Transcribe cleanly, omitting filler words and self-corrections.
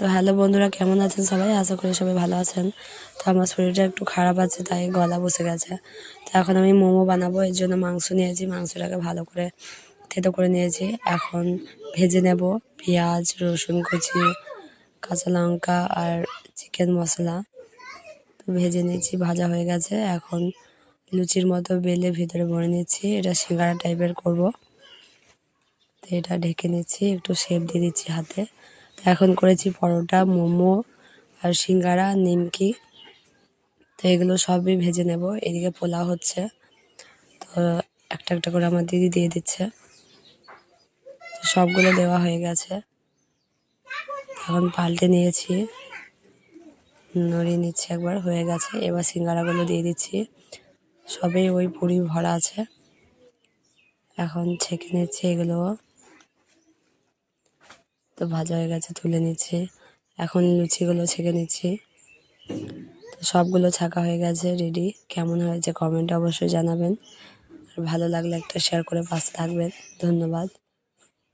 তো হ্যালো বন্ধুরা, কেমন আছেন সবাই? আশা করি সবাই ভালো আছেন। তো আমার শরীরটা একটু খারাপ আছে, তাই গলা বসে গেছে। তো এখন আমি মোমো বানাবো, এর জন্য মাংস নিয়েছি। মাংসটাকে ভালো করে থেতো করে নিয়েছি। এখন ভেজে নেব পেঁয়াজ, রসুন কুচি, কাঁচা লঙ্কা আর চিকেন মশলা। তো ভেজে নিয়েছি, ভাজা হয়ে গেছে। এখন লুচির মতো বেলে ভিতরে ভরে নিচ্ছি। এটা সিঙ্গারা টাইপের করব। তো এটা ঢেকে নিচ্ছি, একটু শেপ দিয়ে দিচ্ছি হাতে। তো এখন করেছি পরোটা, মোমো আর সিঙ্গারা, নিমকি। তো এগুলো সবই ভেজে নেব। এদিকে পোলাও হচ্ছে, তো একটা একটা করে আমার দিদি দিয়ে দিচ্ছে। তো সবগুলো দেওয়া হয়ে গেছে। এখন পাল্টে নিয়েছি, নড়িয়ে নিচ্ছি, একবার হয়ে গেছে। এবার সিঙ্গারাগুলো দিয়ে দিচ্ছি। সবই ওই পুরি ভরা আছে। এখন ছেঁকে নিচ্ছি এগুলো। তো ভাজা হয়ে গেছে, তুলে নিচ্ছি। এখন লুচিগুলো ছেঁকে নিচ্ছি। তো সবগুলো ছাঁকা হয়ে গেছে, রেডি। কেমন হয়েছে কমেন্টে অবশ্যই জানাবেন। আর ভালো লাগলে একটা শেয়ার করে পাশে থাকবেন। ধন্যবাদ।